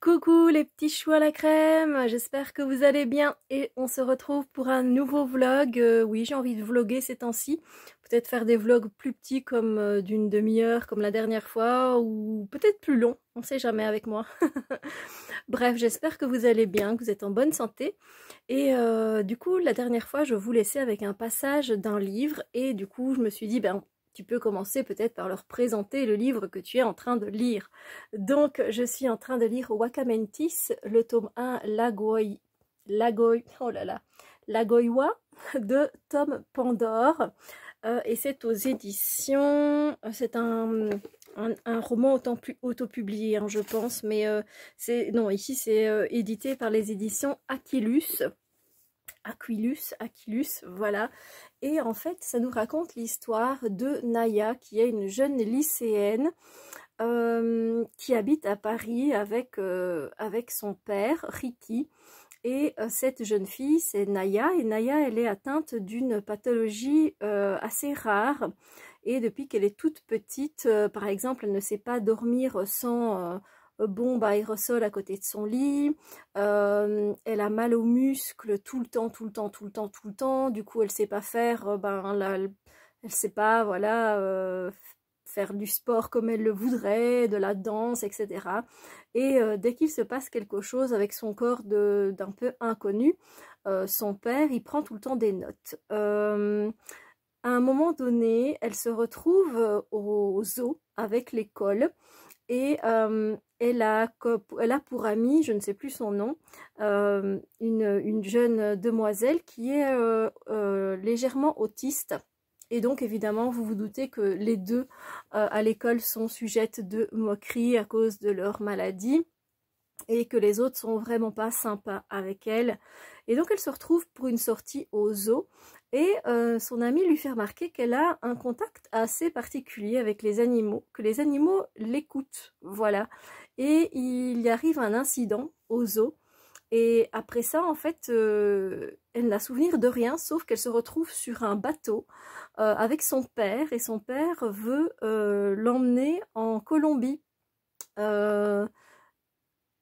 Coucou les petits choux à la crème, j'espère que vous allez bien et on se retrouve pour un nouveau vlog. Oui, j'ai envie de vlogger ces temps-ci, peut-être faire des vlogs plus petits comme d'une demi-heure comme la dernière fois ou peut-être plus long, on sait jamais avec moi. Bref, j'espère que vous allez bien, que vous êtes en bonne santé et du coup la dernière fois je vous laissais avec un passage d'un livre et du coup je me suis dit ben tu peux commencer peut-être par leur présenter le livre que tu es en train de lire. Donc, je suis en train de lire Wakamentis, le tome 1, Lagoiwa de Tom Pandore. Et c'est aux éditions... C'est un roman autant plus autopublié, hein, je pense. Mais non, ici, c'est édité par les éditions Aquilus, voilà. Et en fait, ça nous raconte l'histoire de Naya, qui est une jeune lycéenne qui habite à Paris avec son père, Ricky. Et cette jeune fille, c'est Naya. Et Naya, elle est atteinte d'une pathologie assez rare. Et depuis qu'elle est toute petite, par exemple, elle ne sait pas dormir sans... bombe à aérosol à côté de son lit, elle a mal aux muscles tout le temps, du coup elle sait pas faire, elle sait pas, voilà, faire du sport comme elle le voudrait, de la danse, etc. Et dès qu'il se passe quelque chose avec son corps d'un peu inconnu, son père, il prend tout le temps des notes. À un moment donné, elle se retrouve au zoo avec l'école, et elle a pour amie, je ne sais plus son nom, une jeune demoiselle qui est légèrement autiste. Et donc évidemment, vous vous doutez que les deux à l'école sont sujettes de moqueries à cause de leur maladie et que les autres sont vraiment pas sympas avec elle. Et donc elle se retrouve pour une sortie au zoo et son amie lui fait remarquer qu'elle a un contact assez particulier avec les animaux, que les animaux l'écoutent, voilà. Et il y arrive un incident au zoo et après ça, en fait, elle n'a souvenir de rien, sauf qu'elle se retrouve sur un bateau avec son père et son père veut l'emmener en Colombie.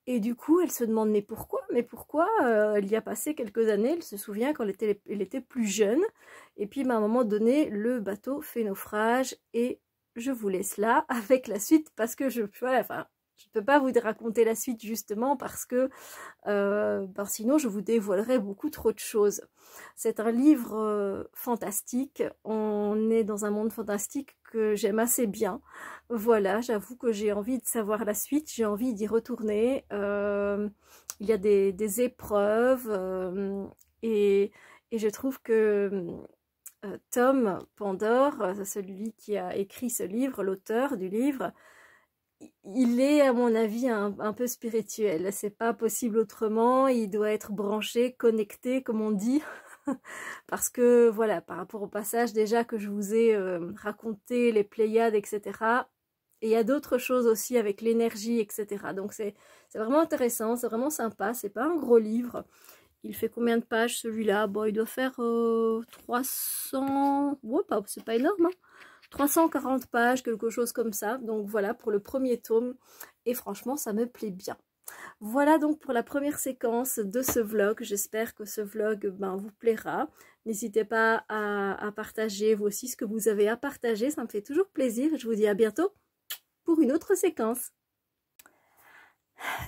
Et du coup, elle se demande mais pourquoi? Elle y a passé quelques années, elle se souvient quand elle était plus jeune. Et puis, à un moment donné, le bateau fait naufrage et je vous laisse là avec la suite parce que je ne peux pas vous raconter la suite justement parce que sinon je vous dévoilerais beaucoup trop de choses. C'est un livre fantastique, on est dans un monde fantastique que j'aime assez bien. Voilà, j'avoue que j'ai envie de savoir la suite, j'ai envie d'y retourner. Il y a des épreuves et je trouve que Tom Pandore, celui qui a écrit ce livre, l'auteur du livre, il est à mon avis un peu spirituel, c'est pas possible autrement, il doit être branché, connecté comme on dit, parce que voilà, par rapport au passage déjà que je vous ai raconté, les Pléiades, etc. Et il y a d'autres choses aussi avec l'énergie, etc. Donc c'est vraiment intéressant, c'est vraiment sympa, c'est pas un gros livre. Il fait combien de pages celui-là? Bon, il doit faire 300... Ouais, c'est pas énorme, hein, 340 pages, quelque chose comme ça. Donc voilà pour le premier tome. Et franchement, ça me plaît bien. Voilà donc pour la première séquence de ce vlog. J'espère que ce vlog vous plaira. N'hésitez pas à partager vous aussi ce que vous avez à partager. Ça me fait toujours plaisir. Je vous dis à bientôt pour une autre séquence.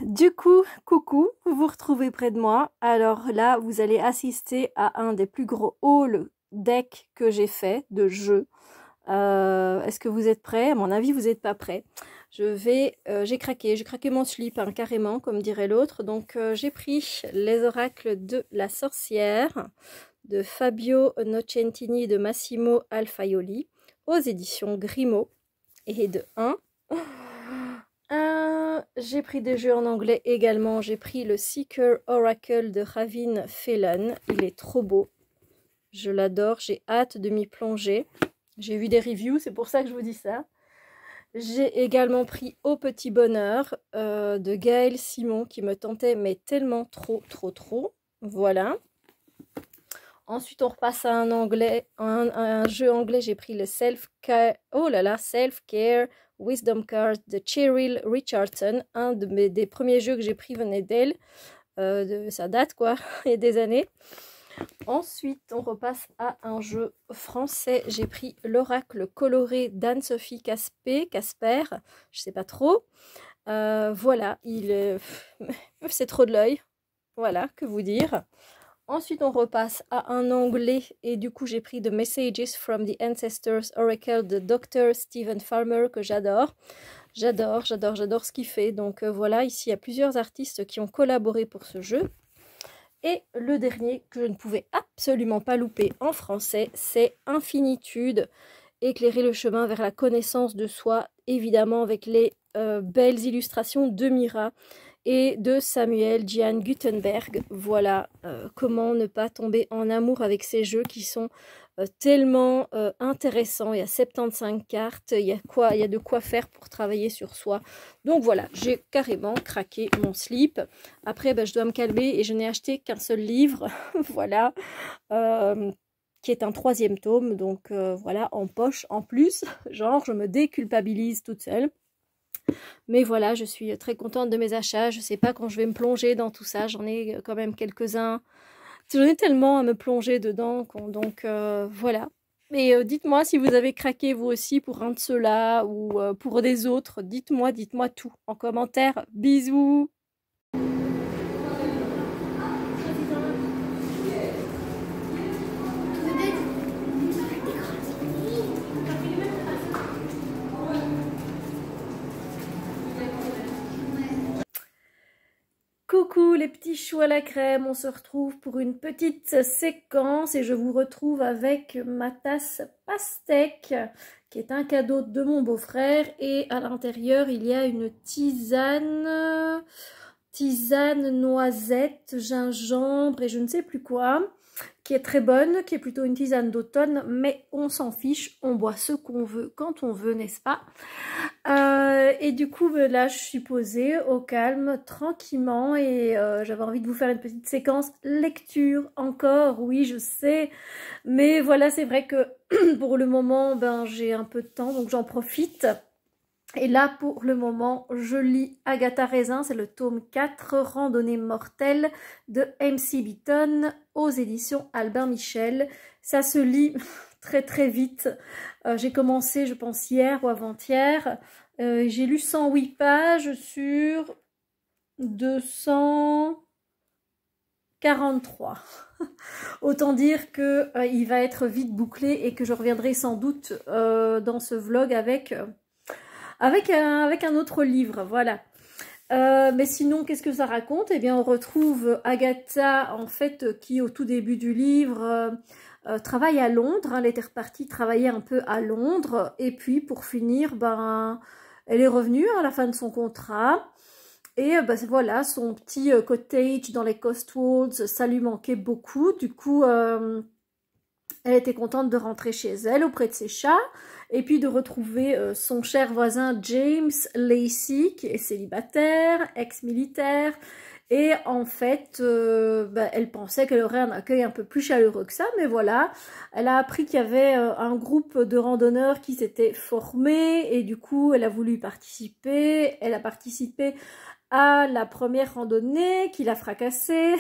Du coup, coucou, vous vous retrouvez près de moi. Alors là, vous allez assister à un des plus gros hauls deck que j'ai fait de jeu. Est-ce que vous êtes prêts? À mon avis, vous n'êtes pas prêts. J'ai craqué mon slip, hein, carrément, comme dirait l'autre. Donc, j'ai pris les oracles de la sorcière de Fabio Nocentini et de Massimo Alfaioli aux éditions Grimaud et de 1. J'ai pris des jeux en anglais également. J'ai pris le Seeker Oracle de Ravin Phelan. Il est trop beau. Je l'adore. J'ai hâte de m'y plonger. J'ai vu des reviews, c'est pour ça que je vous dis ça. J'ai également pris Au Petit Bonheur de Gaël Simon qui me tentait mais tellement trop. Voilà. Ensuite, on repasse à un jeu anglais. J'ai pris le Self-Care, oh là là, Self-Care Wisdom Card de Cheryl Richardson. Des premiers jeux que j'ai pris venait d'elle. Ça date quoi, il y a des années. Ensuite, on repasse à un jeu français. J'ai pris l'Oracle coloré d'Anne-Sophie Casper. Je sais pas trop. Voilà, c'est trop de l'œil. Voilà, que vous dire. Ensuite, on repasse à un anglais et du coup, j'ai pris The Messages from the Ancestors Oracle de Dr. Stephen Farmer que j'adore. J'adore ce qu'il fait. Donc voilà, ici, il y a plusieurs artistes qui ont collaboré pour ce jeu. Et le dernier que je ne pouvais absolument pas louper en français, c'est Infinitude, éclairer le chemin vers la connaissance de soi, évidemment avec les belles illustrations de Mira et de Samuel Gian Gutenberg. Voilà, comment ne pas tomber en amour avec ces jeux qui sont tellement intéressants. Il y a 75 cartes, il y a de quoi faire pour travailler sur soi. Donc voilà, j'ai carrément craqué mon slip. Après, je dois me calmer et je n'ai acheté qu'un seul livre, voilà, qui est un 3e tome. Donc voilà, en poche en plus, genre je me déculpabilise toute seule. Mais voilà, je suis très contente de mes achats. Je ne sais pas quand je vais me plonger dans tout ça. J'en ai quand même quelques-uns. J'en ai tellement à me plonger dedans. Donc voilà. Mais dites-moi si vous avez craqué vous aussi pour un de ceux-là ou pour des autres. Dites-moi tout en commentaire. Bisous! Coucou les petits choux à la crème, on se retrouve pour une petite séquence et je vous retrouve avec ma tasse pastèque qui est un cadeau de mon beau-frère et à l'intérieur il y a une tisane noisette, gingembre et je ne sais plus quoi qui est très bonne, qui est plutôt une tisane d'automne, mais on s'en fiche, on boit ce qu'on veut quand on veut, n'est-ce pas? Et du coup, là, je suis posée au calme, tranquillement, et j'avais envie de vous faire une petite séquence lecture encore, oui, je sais, mais voilà, c'est vrai que pour le moment, j'ai un peu de temps, donc j'en profite. Et là, pour le moment, je lis Agatha Raisin, c'est le tome 4, Randonnée mortelle de MC Beaton aux éditions Albin Michel. Ça se lit très très vite. J'ai commencé, je pense, hier ou avant-hier. J'ai lu 108 pages sur 243. Autant dire que il va être vite bouclé et que je reviendrai sans doute dans ce vlog avec un autre livre, voilà. Mais sinon, qu'est-ce que ça raconte? Eh bien, on retrouve Agatha, en fait, qui au tout début du livre travaille à Londres. Elle était repartie travailler un peu à Londres. Et puis, pour finir, elle est revenue à la fin de son contrat. Et voilà, son petit cottage dans les Cotswolds, ça lui manquait beaucoup. Du coup, elle était contente de rentrer chez elle, auprès de ses chats, et puis de retrouver son cher voisin James Lacey, qui est célibataire, ex-militaire, et en fait, elle pensait qu'elle aurait un accueil un peu plus chaleureux que ça, mais voilà, elle a appris qu'il y avait un groupe de randonneurs qui s'était formé, et du coup, elle a voulu participer, elle a participé à la première randonnée qui l'a fracassée.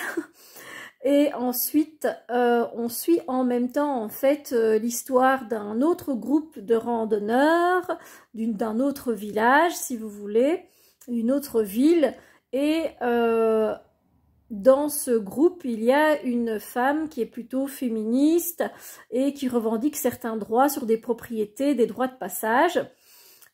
Et ensuite, on suit en même temps en fait l'histoire d'un autre groupe de randonneurs, d'un autre village si vous voulez, une autre ville. Et dans ce groupe, il y a une femme qui est plutôt féministe et qui revendique certains droits sur des propriétés, des droits de passage.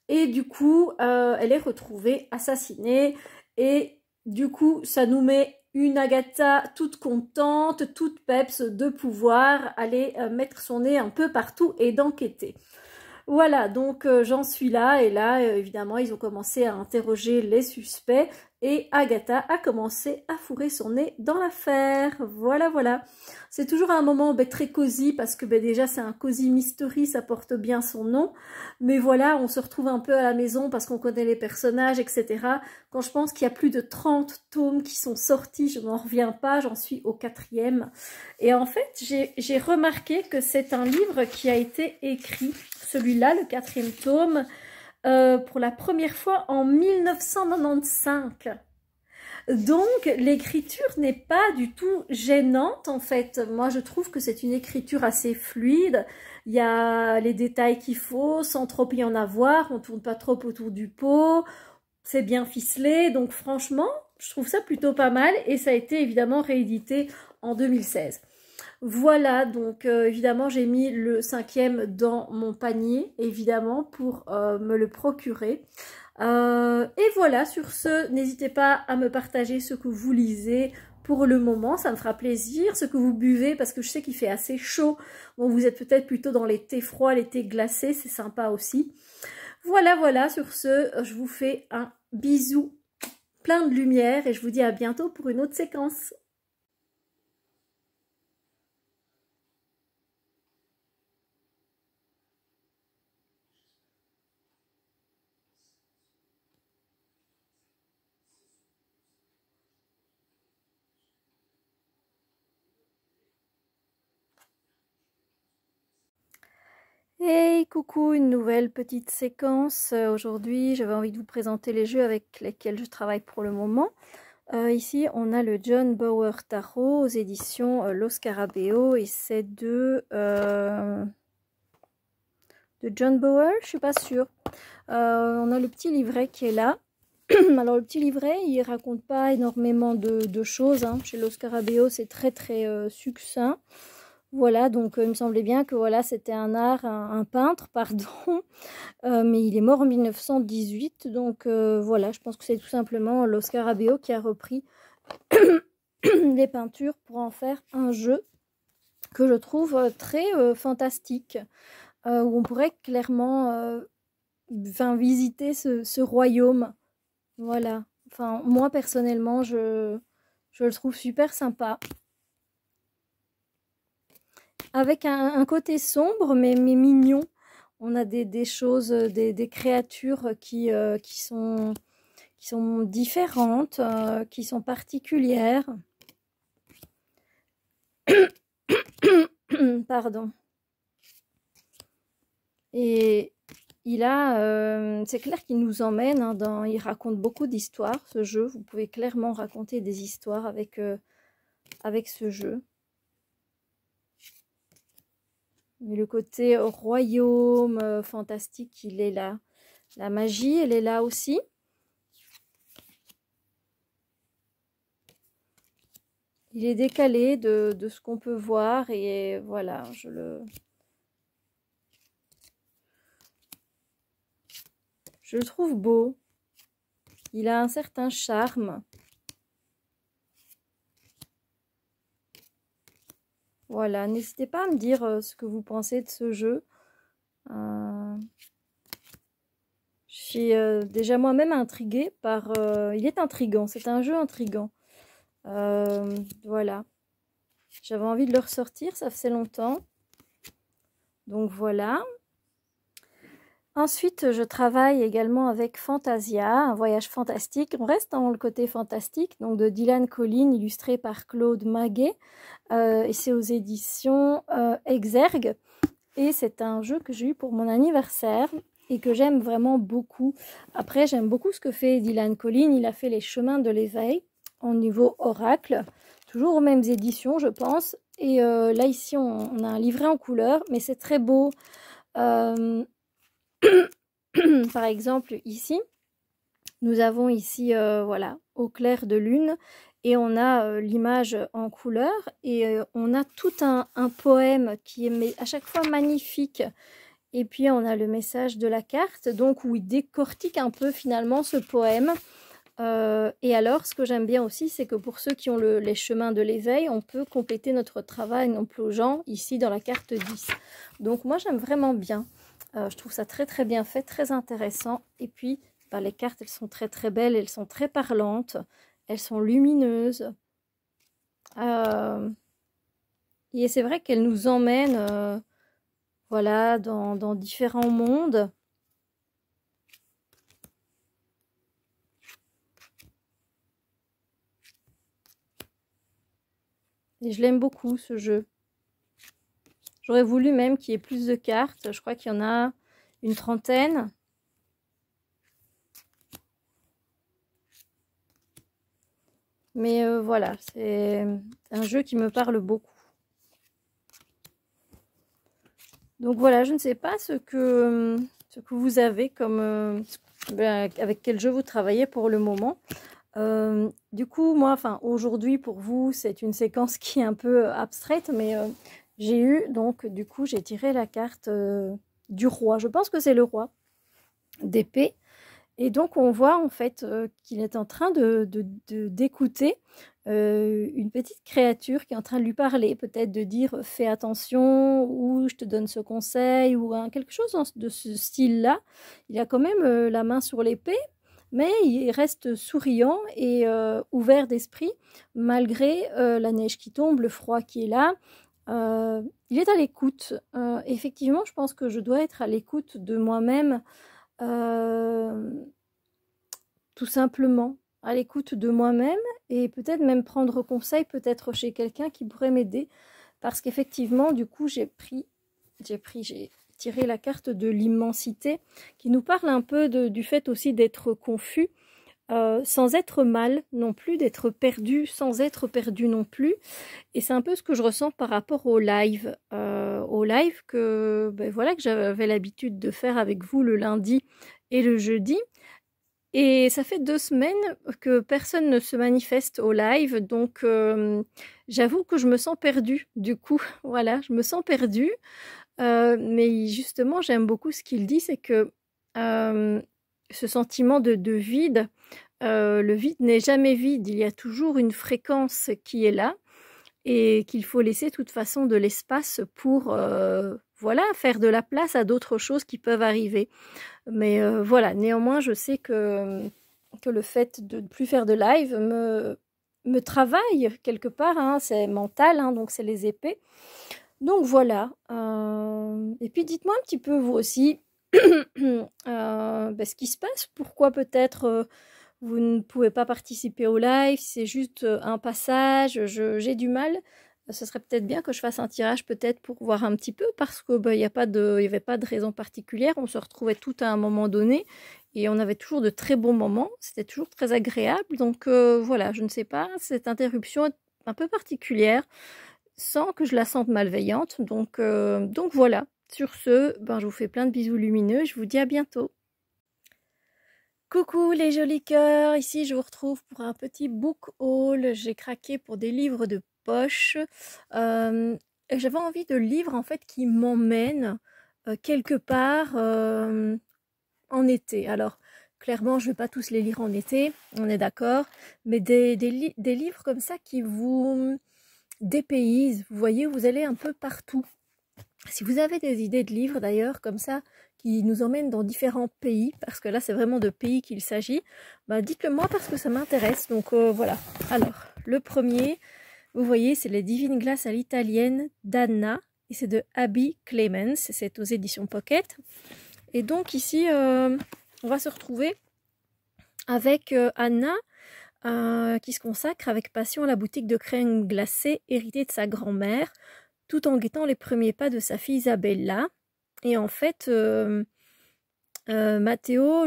Et du coup, elle est retrouvée assassinée. Et du coup, ça nous met une Agatha toute contente, toute peps de pouvoir aller mettre son nez un peu partout et d'enquêter. Voilà, donc j'en suis là, et là, évidemment, ils ont commencé à interroger les suspects, et Agatha a commencé à fourrer son nez dans l'affaire. Voilà, voilà. C'est toujours un moment très cosy, parce que déjà c'est un cosy mystery, ça porte bien son nom. Mais voilà, on se retrouve un peu à la maison parce qu'on connaît les personnages, etc. Quand je pense qu'il y a plus de 30 tomes qui sont sortis, je n'en reviens pas, j'en suis au 4e. Et en fait, j'ai remarqué que c'est un livre qui a été écrit, celui-là, le 4e tome, pour la première fois en 1995. Donc, l'écriture n'est pas du tout gênante, en fait. Moi, je trouve que c'est une écriture assez fluide. Il y a les détails qu'il faut, sans trop y en avoir. On ne tourne pas trop autour du pot. C'est bien ficelé. Donc, franchement, je trouve ça plutôt pas mal. Et ça a été évidemment réédité en 2016. Voilà, donc évidemment, j'ai mis le 5e dans mon panier, évidemment, pour me le procurer. Et voilà, sur ce, n'hésitez pas à me partager ce que vous lisez pour le moment, ça me fera plaisir, ce que vous buvez, parce que je sais qu'il fait assez chaud. Bon, vous êtes peut-être plutôt dans les thés froids, les thés glacés, c'est sympa aussi. Voilà, voilà, sur ce, je vous fais un bisou plein de lumière et je vous dis à bientôt pour une autre séquence. Hey, coucou, une nouvelle petite séquence. Aujourd'hui, j'avais envie de vous présenter les jeux avec lesquels je travaille pour le moment. Ici, on a le John Bower Tarot aux éditions Lo Scarabeo, et c'est de John Bower, je suis pas sûre. On a le petit livret qui est là. Alors, le petit livret, il raconte pas énormément de choses, hein. Chez Lo Scarabeo, c'est très succinct. Voilà, donc il me semblait bien que voilà, c'était un peintre, pardon, mais il est mort en 1918, donc voilà, je pense que c'est tout simplement Lo Scarabeo qui a repris les peintures pour en faire un jeu que je trouve très fantastique, où on pourrait clairement visiter ce royaume. Voilà, enfin, moi personnellement, je le trouve super sympa. Avec un côté sombre, mais mignon. On a des choses, des créatures qui sont différentes, qui sont particulières. Pardon. Et c'est clair qu'il nous emmène, hein, il raconte beaucoup d'histoires, ce jeu. Vous pouvez clairement raconter des histoires avec ce jeu. Mais le côté royaume, fantastique, il est là. La magie, elle est là aussi. Il est décalé de ce qu'on peut voir, et voilà, je le trouve beau. Il a un certain charme. Voilà, n'hésitez pas à me dire ce que vous pensez de ce jeu. Je suis déjà moi-même intriguée par... il est intriguant, c'est un jeu intriguant. Voilà. J'avais envie de le ressortir, ça faisait longtemps. Donc voilà. Ensuite, je travaille également avec Fantasia, un voyage fantastique. On reste dans le côté fantastique, donc de Dylan Collin, illustré par Claude Maguet. Et c'est aux éditions Exergue. Et c'est un jeu que j'ai eu pour mon anniversaire et que j'aime vraiment beaucoup. Après, j'aime beaucoup ce que fait Dylan Collin. Il a fait les chemins de l'éveil au niveau oracle, toujours aux mêmes éditions, je pense. Et là, ici, on a un livret en couleur, mais c'est très beau. Par exemple, ici, nous avons ici, voilà, au clair de lune, et on a l'image en couleur, et on a tout un poème qui est à chaque fois magnifique. Et puis, on a le message de la carte, donc où il décortique un peu finalement ce poème. Et alors, ce que j'aime bien aussi, c'est que pour ceux qui ont les chemins de l'éveil, on peut compléter notre travail en plongeant ici dans la carte 10. Donc, moi, j'aime vraiment bien. Je trouve ça très très bien fait, très intéressant. Et puis, bah, les cartes, elles sont très très belles, elles sont très parlantes, elles sont lumineuses. Et c'est vrai qu'elles nous emmènent voilà, dans différents mondes. Et je l'aime beaucoup, ce jeu. J'aurais voulu même qu'il y ait plus de cartes. Je crois qu'il y en a une trentaine. Mais voilà, c'est un jeu qui me parle beaucoup. Donc voilà, je ne sais pas ce que vous avez comme... avec quel jeu vous travaillez pour le moment. Du coup, moi, enfin, aujourd'hui, pour vous, c'est une séquence qui est un peu abstraite, mais j'ai eu, donc, du coup, j'ai tiré la carte du roi. Je pense que c'est le roi d'épée. Et donc, on voit, en fait, qu'il est en train d'écouter une petite créature qui est en train de lui parler, peut-être de dire « fais attention » ou « je te donne ce conseil » ou quelque chose de ce style-là. Il a quand même la main sur l'épée, mais il reste souriant et ouvert d'esprit malgré la neige qui tombe, le froid qui est là. Il est à l'écoute. Effectivement, je pense que je dois être à l'écoute de moi-même, tout simplement, à l'écoute de moi-même et peut-être même prendre conseil peut-être chez quelqu'un qui pourrait m'aider, parce qu'effectivement, du coup, j'ai tiré la carte de l'immensité qui nous parle un peu du fait aussi d'être confus, sans être mal non plus, d'être perdu sans être perdu non plus. Et c'est un peu ce que je ressens par rapport au live que, ben voilà, que j'avais l'habitude de faire avec vous le lundi et le jeudi. Et ça fait 2 semaines que personne ne se manifeste au live, donc j'avoue que je me sens perdue, du coup, voilà, je me sens perdue. Mais justement, j'aime beaucoup ce qu'il dit, c'est que ce sentiment de vide, le vide n'est jamais vide, il y a toujours une fréquence qui est là et qu'il faut laisser de toute façon de l'espace pour voilà, faire de la place à d'autres choses qui peuvent arriver. Mais voilà, néanmoins, je sais que le fait de ne plus faire de live me travaille quelque part, hein, c'est mental, hein, donc c'est les épées. Donc voilà. Et puis dites-moi un petit peu vous aussi ce qui se passe, pourquoi peut-être vous ne pouvez pas participer au live, c'est juste un passage, j'ai du mal. Ce serait peut-être bien que je fasse un tirage peut-être pour voir un petit peu, parce que il y avait pas de raison particulière, on se retrouvait tout à un moment donné et on avait toujours de très bons moments, c'était toujours très agréable. Donc voilà, je ne sais pas, cette interruption est un peu particulière sans que je la sente malveillante. Donc voilà, sur ce, je vous fais plein de bisous lumineux, je vous dis à bientôt. Coucou les jolis cœurs, ici je vous retrouve pour un petit book haul. J'ai craqué pour des livres de poche. J'avais envie de livres en fait qui m'emmènent quelque part en été. Alors clairement je ne vais pas tous les lire en été, on est d'accord, mais des livres comme ça qui vous dépaysent. Vous voyez, vous allez un peu partout. Si vous avez des idées de livres d'ailleurs comme ça, qui nous emmènent dans différents pays, parce que là c'est vraiment de pays qu'il s'agit, dites-le moi parce que ça m'intéresse. Donc voilà. Alors, le premier, vous voyez, c'est Les Divines Glaces à l'italienne d'Anna, et c'est de Abby Clemens, c'est aux éditions Pocket. Et donc ici, on va se retrouver avec Anna, qui se consacre avec passion à la boutique de crème glacée héritée de sa grand-mère, tout en guettant les premiers pas de sa fille Isabella. Et en fait, Matteo,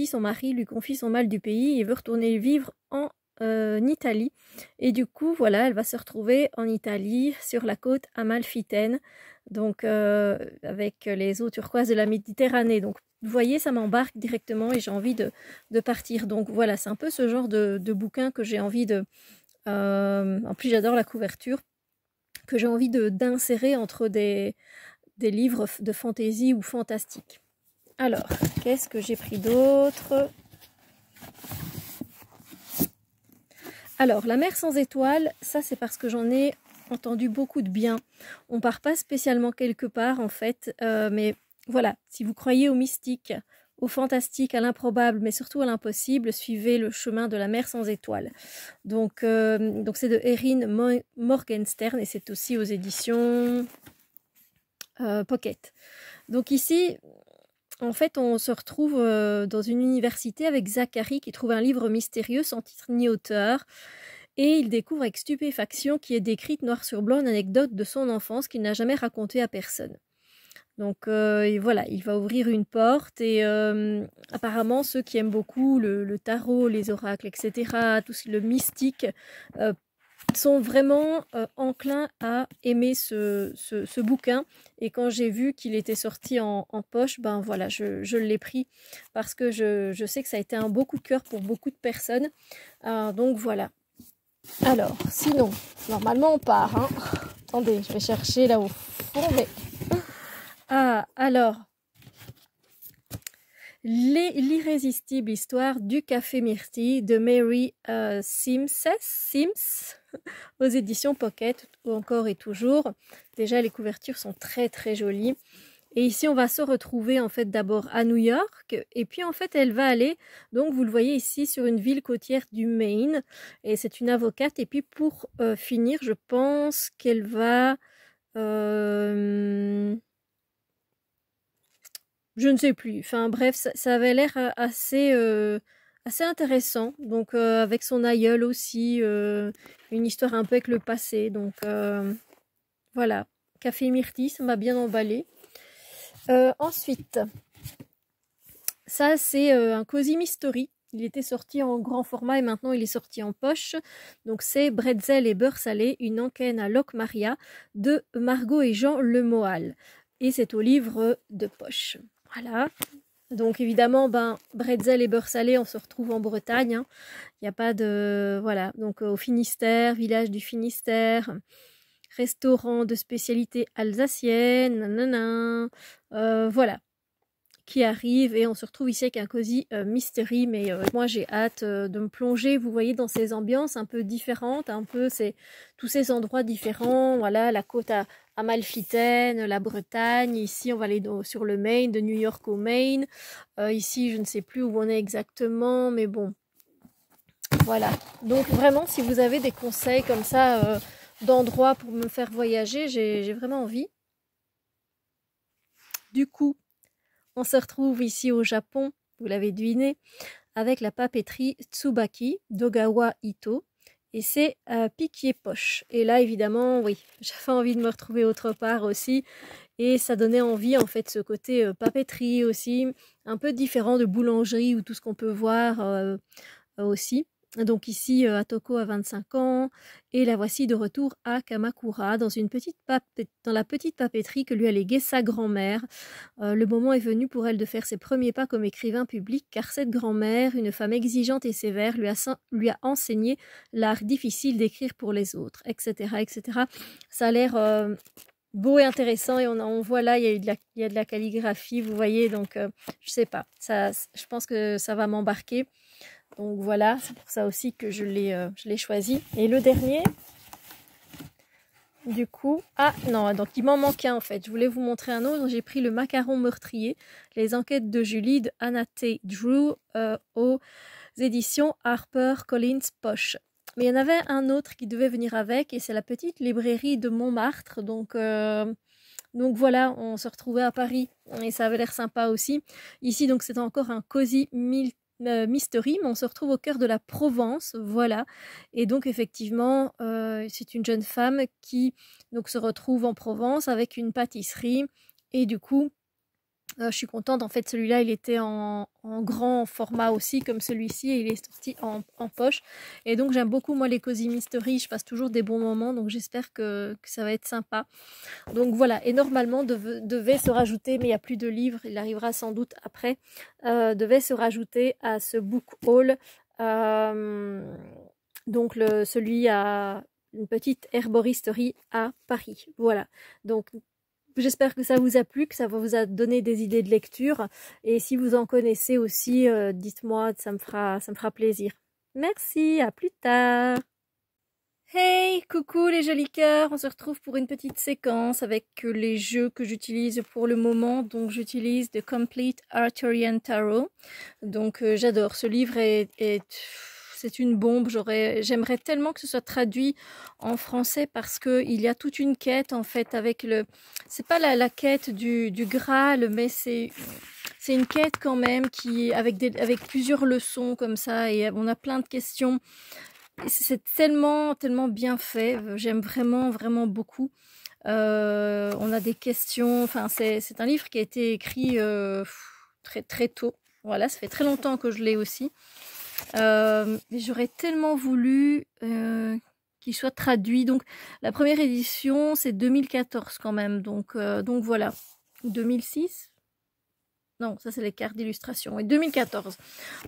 son mari lui confie son mal du pays et veut retourner vivre en Italie. Et du coup, voilà, elle va se retrouver en Italie, sur la côte amalfitaine, donc avec les eaux turquoises de la Méditerranée. Donc, vous voyez, ça m'embarque directement et j'ai envie de partir. Donc voilà, c'est un peu ce genre de bouquin que j'ai envie de... en plus, j'adore la couverture, que j'ai envie d'insérer entre des livres de fantaisie ou fantastique. Alors, qu'est-ce que j'ai pris d'autre? Alors, La mer sans étoiles, ça c'est parce que j'en ai entendu beaucoup de bien. On part pas spécialement quelque part en fait, mais voilà, si vous croyez au mystique, au fantastique, à l'improbable, mais surtout à l'impossible, suivez le chemin de la mer sans étoiles. Donc c'est de Erin Morgenstern et c'est aussi aux éditions Pocket. Donc ici, en fait, on se retrouve dans une université avec Zachary qui trouve un livre mystérieux sans titre ni auteur. Et il découvre avec stupéfaction qui est décrite noir sur blanc une anecdote de son enfance qu'il n'a jamais racontée à personne. Donc et voilà, il va ouvrir une porte et apparemment ceux qui aiment beaucoup le tarot, les oracles, etc., tout le mystique, sont vraiment enclins à aimer ce bouquin. Et quand j'ai vu qu'il était sorti en poche, ben voilà, je l'ai pris parce que je sais que ça a été un beau coup de cœur pour beaucoup de personnes. Donc voilà. Alors, sinon, normalement on part. Hein. Attendez, je vais chercher là au fond, mais... Ah, alors, l'irrésistible histoire du café myrtille de Mary Sims aux éditions Pocket, ou encore et toujours. Déjà, les couvertures sont très très jolies. Et ici, on va se retrouver en fait d'abord à New York, et puis en fait, elle va aller, donc vous le voyez ici, sur une ville côtière du Maine, et c'est une avocate. Et puis pour finir, je pense qu'elle va... je ne sais plus. Enfin bref, ça avait l'air assez, assez intéressant. Donc avec son aïeul aussi, une histoire un peu avec le passé. Donc voilà, Café Myrtille, ça m'a bien emballé. Ensuite, ça c'est un Cozy Mystery. Il était sorti en grand format et maintenant il est sorti en poche. Donc c'est Bretzel et beurre salé, une enquête à Locmaria de Margot et Jean Lemoal. Et c'est au livre de poche. Voilà. Donc évidemment, bretzel et beurre salé, on se retrouve en Bretagne. Hein. Il n'y a pas de... Voilà. Donc au Finistère, village du Finistère, restaurant de spécialité alsacienne, nanana. Voilà. Qui arrive et on se retrouve ici avec un Cozy Mystery, mais moi j'ai hâte de me plonger, vous voyez, dans ces ambiances un peu différentes, un peu tous ces endroits différents, voilà, la côte amalfitaine, la Bretagne, ici on va aller sur le Maine, de New York au Maine, ici je ne sais plus où on est exactement, mais bon, voilà. Donc vraiment, si vous avez des conseils comme ça, d'endroits pour me faire voyager, j'ai vraiment envie. Du coup, on se retrouve ici au Japon, vous l'avez deviné, avec la papeterie Tsubaki d'Ogawa Ito. Et c'est piquier poche. Et là, évidemment, oui, j'avais envie de me retrouver autre part aussi. Et ça donnait envie, en fait, ce côté papeterie aussi, un peu différent de boulangerie ou tout ce qu'on peut voir aussi. Donc ici, Atoko a 25 ans et la voici de retour à Kamakura dans la petite papeterie que lui a léguée sa grand-mère. Le moment est venu pour elle de faire ses premiers pas comme écrivain public car cette grand-mère, une femme exigeante et sévère, lui a enseigné l'art difficile d'écrire pour les autres, etc. etc. Ça a l'air beau et intéressant et on voit là, il y a de la calligraphie, vous voyez, donc je sais pas, je pense que ça va m'embarquer. Donc voilà, c'est pour ça aussi que je l'ai choisi. Et le dernier, du coup... Ah non, donc il m'en manque un en fait. Je voulais vous montrer un autre. J'ai pris le macaron meurtrier, les enquêtes de Julie de Anna T. Drew aux éditions Harper Collins Poche. Mais il y en avait un autre qui devait venir avec et c'est la petite librairie de Montmartre. Donc voilà, on se retrouvait à Paris et ça avait l'air sympa aussi. Ici, donc c'est encore un Cozy Mystery, mais on se retrouve au cœur de la Provence, voilà. Et donc effectivement, c'est une jeune femme qui donc se retrouve en Provence avec une pâtisserie et du coup, je suis contente. En fait, celui-là, il était en grand format aussi, comme celui-ci, et il est sorti en poche. Et donc, j'aime beaucoup, moi, les Cozy Mystery. Je passe toujours des bons moments, donc j'espère que ça va être sympa. Donc, voilà. Et normalement, devait se rajouter, mais il n'y a plus de livres, il arrivera sans doute après, devait se rajouter à ce book haul. Donc, celui à une petite herboristerie à Paris. Voilà. Donc, j'espère que ça vous a plu, que ça vous a donné des idées de lecture. Et si vous en connaissez aussi, dites-moi, ça me fera plaisir. Merci, à plus tard. Hey, coucou les jolis cœurs, on se retrouve pour une petite séquence avec les jeux que j'utilise pour le moment. Donc j'utilise The Complete Arthurian Tarot. Donc j'adore, ce livre c'est une bombe. J'aimerais tellement que ce soit traduit en français parce que il y a toute une quête en fait avec c'est pas la quête du Graal, mais c'est une quête quand même avec plusieurs leçons comme ça et on a plein de questions. C'est tellement bien fait, j'aime vraiment beaucoup. On a des questions, enfin c'est un livre qui a été écrit très tôt. Voilà, ça fait très longtemps que je l'ai aussi. Mais j'aurais tellement voulu qu'il soit traduit. Donc la première édition c'est 2014 quand même, donc voilà. 2006? Non, ça c'est les cartes d'illustration. Et 2014.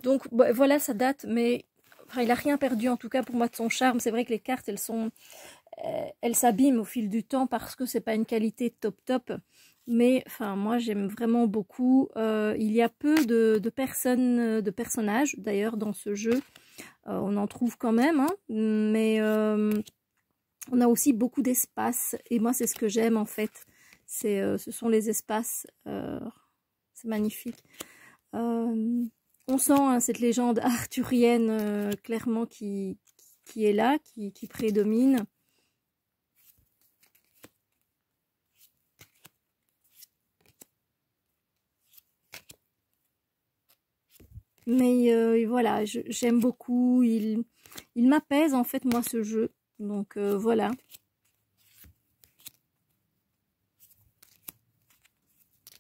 Donc voilà, ça date, mais enfin, il n'a rien perdu en tout cas pour moi de son charme. C'est vrai que les cartes, elles s'abîment au fil du temps parce que c'est pas une qualité top. Mais enfin, moi j'aime vraiment beaucoup. Il y a peu de personnages d'ailleurs dans ce jeu. On en trouve quand même, hein, mais on a aussi beaucoup d'espace. Et moi c'est ce que j'aime en fait. Ce sont les espaces. C'est magnifique. On sent hein, cette légende arthurienne clairement qui est là, qui prédomine. Mais voilà, j'aime beaucoup. Il m'apaise en fait moi ce jeu. Donc voilà.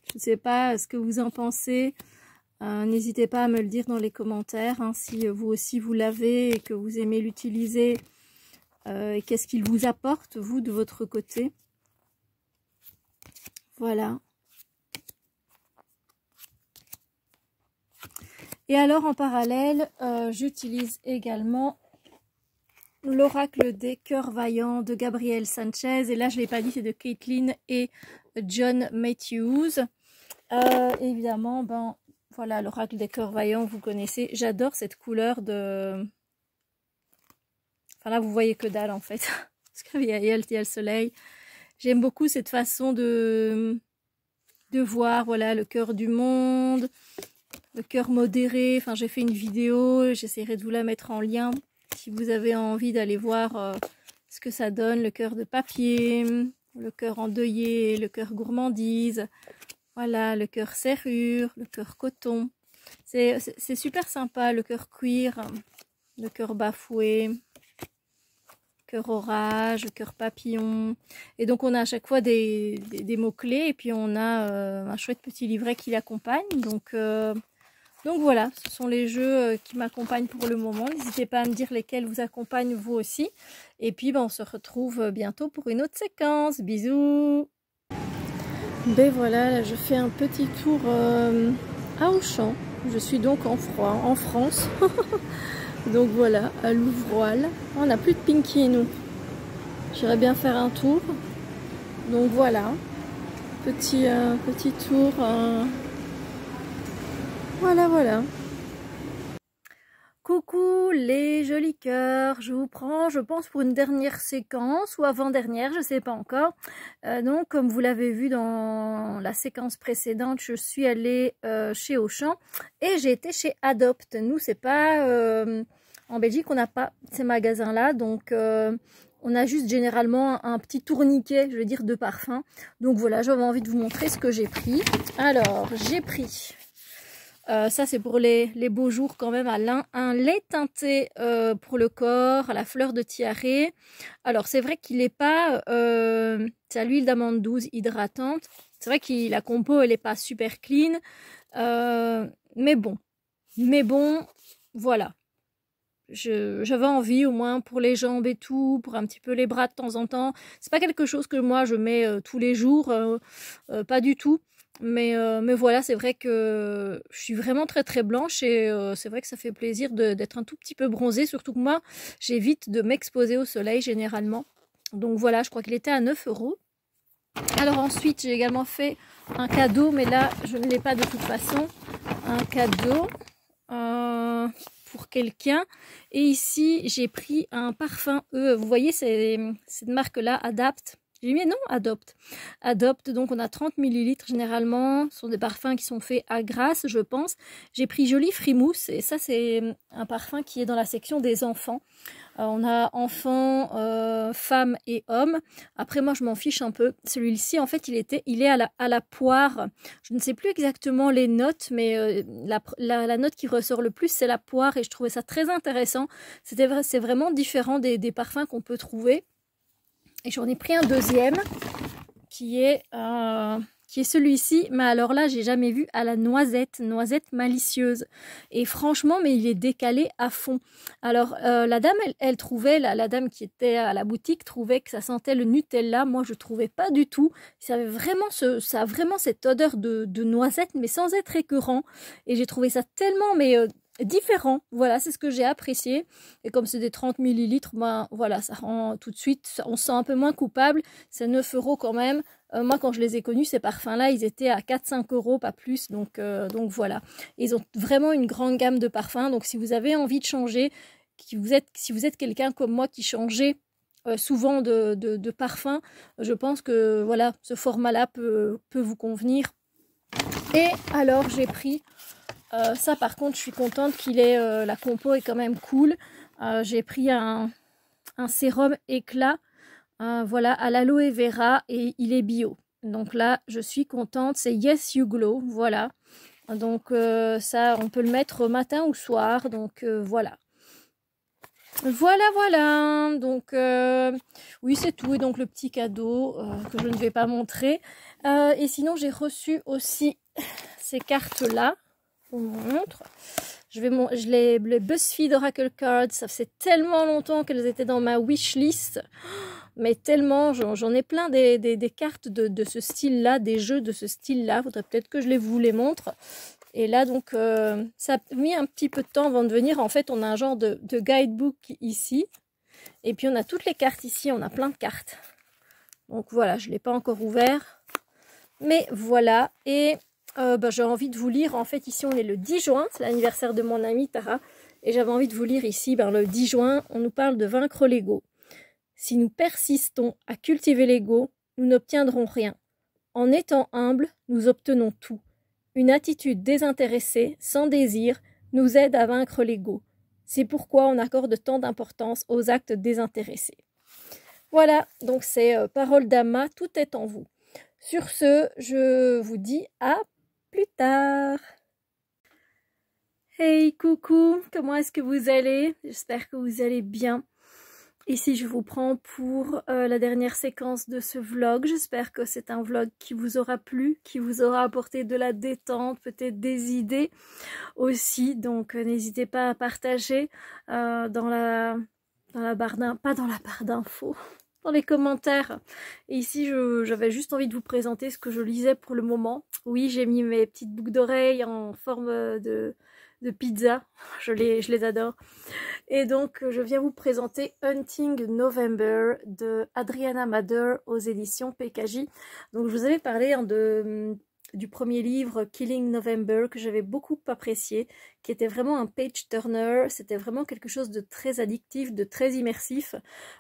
Je ne sais pas ce que vous en pensez. N'hésitez pas à me le dire dans les commentaires, hein, si vous aussi vous l'avez et que vous aimez l'utiliser. Et qu'est-ce qu'il vous apporte, vous, de votre côté. Voilà. Et alors, en parallèle, j'utilise également l'oracle des cœurs vaillants de Gabriel Sanchez. Et là, je ne l'ai pas dit, c'est de Caitlin et John Matthews. Évidemment, ben... Voilà, l'oracle des cœurs vaillants, vous connaissez. J'adore cette couleur de... Enfin là, vous voyez que dalle en fait. Parce qu'il y a le soleil. J'aime beaucoup cette façon de voir, voilà, le cœur du monde. Le cœur modéré. Enfin, j'ai fait une vidéo. J'essaierai de vous la mettre en lien. Si vous avez envie d'aller voir ce que ça donne. Le cœur de papier. Le cœur endeuillé. Le cœur gourmandise. Voilà, le cœur serrure, le cœur coton. C'est super sympa, le cœur cuir, le cœur bafoué, cœur orage, le cœur papillon. Et donc, on a à chaque fois des mots-clés et puis on a un chouette petit livret qui l'accompagne. Donc voilà, ce sont les jeux qui m'accompagnent pour le moment. N'hésitez pas à me dire lesquels vous accompagnent vous aussi. Et puis, ben, on se retrouve bientôt pour une autre séquence. Bisous! Ben voilà, là je fais un petit tour à Auchan. Je suis donc en France. Donc voilà, à Louvroil. On n'a plus de Pinky nous. J'irais bien faire un tour. Donc voilà, petit tour. Voilà. Coucou les jolis cœurs, je vous prends, je pense, pour une dernière séquence ou avant-dernière, je ne sais pas encore. Donc, comme vous l'avez vu dans la séquence précédente, je suis allée chez Auchan et j'ai été chez Adopt. Nous, c'est pas... en Belgique, on n'a pas ces magasins-là, donc on a juste généralement un petit tourniquet, je veux dire, de parfum. Donc voilà, j'avais envie de vous montrer ce que j'ai pris. Alors, j'ai pris... ça c'est pour les beaux jours quand même, un lait teinté pour le corps, à la fleur de tiare. Alors c'est vrai qu'il n'est pas, c'est à l'huile d'amande douce hydratante. C'est vrai que la compo elle n'est pas super clean, mais bon, voilà. J'avais envie au moins pour les jambes et tout, pour un petit peu les bras de temps en temps. C'est pas quelque chose que moi je mets tous les jours, pas du tout. Mais voilà, c'est vrai que je suis vraiment très blanche et c'est vrai que ça fait plaisir d'être un tout petit peu bronzée. Surtout que moi, j'évite de m'exposer au soleil généralement. Donc voilà, je crois qu'il était à 9 €. Alors ensuite, j'ai également fait un cadeau, mais là, je ne l'ai pas de toute façon. Un cadeau pour quelqu'un. Et ici, j'ai pris un parfum, vous voyez, c'est cette marque-là, Adapt. J'ai mis non, Adopt. Adopt, donc on a 30 millilitres généralement. Ce sont des parfums qui sont faits à Grasse, je pense. J'ai pris Jolie Frimousse et ça c'est un parfum qui est dans la section des enfants. On a enfants, femmes et hommes. Après moi je m'en fiche un peu. Celui-ci en fait il est à la poire. Je ne sais plus exactement les notes, mais la note qui ressort le plus c'est la poire et je trouvais ça très intéressant. C'est vraiment différent des parfums qu'on peut trouver. Et j'en ai pris un deuxième qui est celui-ci. Mais alors là, j'ai jamais vu à la noisette malicieuse. Et franchement, mais il est décalé à fond. Alors, la dame, elle trouvait, la dame qui était à la boutique, trouvait que ça sentait le Nutella. Moi, je trouvais pas du tout. Ça a vraiment cette odeur de noisette, mais sans être écœurant. Et j'ai trouvé ça tellement, mais différent, voilà, c'est ce que j'ai apprécié. Et comme c'est des 30 millilitres, ben voilà, ça rend tout de suite, on se sent un peu moins coupable. C'est 9 € quand même. Moi, quand je les ai connus, ces parfums-là, ils étaient à 4-5 €, pas plus. Donc voilà. Ils ont vraiment une grande gamme de parfums. Donc si vous avez envie de changer, si vous êtes quelqu'un comme moi qui changeait souvent de parfum, je pense que voilà, ce format-là peut vous convenir. Et alors, j'ai pris ça par contre je suis contente qu'il ait la compo est quand même cool. J'ai pris un sérum éclat voilà à l'aloe vera et il est bio, donc là je suis contente. C'est Yes You Glow, voilà, donc ça on peut le mettre matin ou soir, donc voilà. Donc oui c'est tout. Et donc le petit cadeau que je ne vais pas montrer, et sinon j'ai reçu aussi ces cartes là. Je vous montre. Les BuzzFeed Oracle Cards, ça fait tellement longtemps qu'elles étaient dans ma wishlist, mais tellement, j'en ai plein des cartes de ce style-là, des jeux de ce style-là. Faudrait peut-être que je vous les montre. Et là, donc, ça a mis un petit peu de temps avant de venir. En fait, on a un genre de guidebook ici. Et puis, on a toutes les cartes ici. On a plein de cartes. Donc, voilà, je ne l'ai pas encore ouvert. Mais voilà. Et j'ai envie de vous lire, en fait ici on est le 10 juin, c'est l'anniversaire de mon amie Tara, et j'avais envie de vous lire ici, le 10 juin, on nous parle de vaincre l'ego. Si nous persistons à cultiver l'ego, nous n'obtiendrons rien. En étant humbles, nous obtenons tout. Une attitude désintéressée, sans désir, nous aide à vaincre l'ego. C'est pourquoi on accorde tant d'importance aux actes désintéressés. Voilà, donc c'est parole d'Ama, tout est en vous. Sur ce, je vous dis à plus tard. Hey, coucou, comment est-ce que vous allez? J'espère que vous allez bien. Ici, je vous prends pour la dernière séquence de ce vlog. J'espère que c'est un vlog qui vous aura plu, qui vous aura apporté de la détente, peut-être des idées aussi. Donc, n'hésitez pas à partager dans la barre d'infos. Dans les commentaires. Et ici, j'avais juste envie de vous présenter ce que je lisais pour le moment. Oui, j'ai mis mes petites boucles d'oreilles en forme de pizza. Je les adore. Et donc, je viens vous présenter Hunting November de Adriana Mader aux éditions PKJ. Donc, je vous avais parlé du premier livre Killing November que j'avais beaucoup apprécié, qui était vraiment un page turner. C'était vraiment quelque chose de très addictif, de très immersif,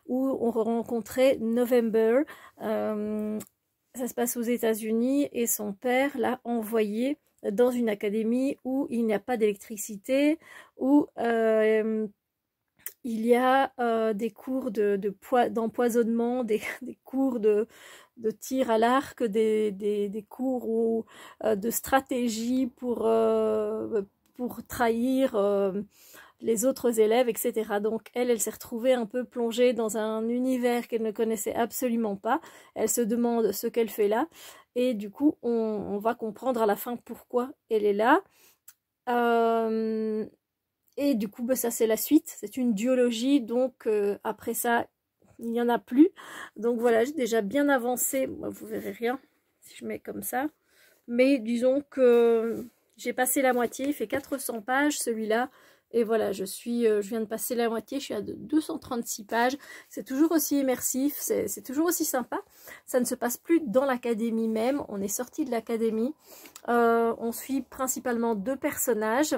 où on rencontrait November. Ça se passe aux États-Unis et son père l'a envoyé dans une académie où il n'y a pas d'électricité, où il y a des cours d'empoisonnement, des cours de tir à l'arc, des cours de stratégie pour trahir les autres élèves, etc. Donc elle s'est retrouvée un peu plongée dans un univers qu'elle ne connaissait absolument pas. Elle se demande ce qu'elle fait là. Et du coup, on va comprendre à la fin pourquoi elle est là. Et du coup, ça c'est la suite. C'est une duologie, donc après ça, il n'y en a plus. Donc voilà, j'ai déjà bien avancé. Moi, vous verrez rien si je mets comme ça. Mais disons que j'ai passé la moitié. Il fait 400 pages celui-là. Et voilà, je viens de passer la moitié. Je suis à 236 pages. C'est toujours aussi immersif. C'est toujours aussi sympa. Ça ne se passe plus dans l'académie même. On est sorti de l'académie. On suit principalement 2 personnages.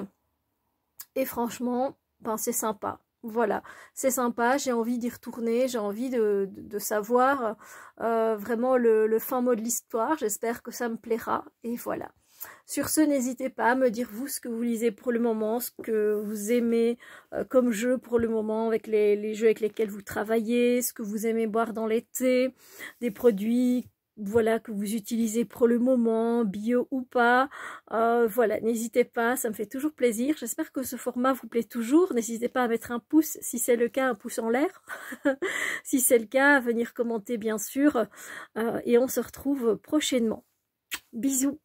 Et franchement, ben c'est sympa. Voilà, c'est sympa, j'ai envie d'y retourner, j'ai envie de savoir vraiment le fin mot de l'histoire. J'espère que ça me plaira, et voilà. Sur ce, n'hésitez pas à me dire vous ce que vous lisez pour le moment, ce que vous aimez comme jeu pour le moment, avec les jeux avec lesquels vous travaillez, ce que vous aimez boire dans l'été, des produits voilà que vous utilisez pour le moment, bio ou pas. Voilà, n'hésitez pas, ça me fait toujours plaisir. J'espère que ce format vous plaît toujours. N'hésitez pas à mettre un pouce si c'est le cas, un pouce en l'air. Si c'est le cas, à venir commenter bien sûr. Et on se retrouve prochainement. Bisous.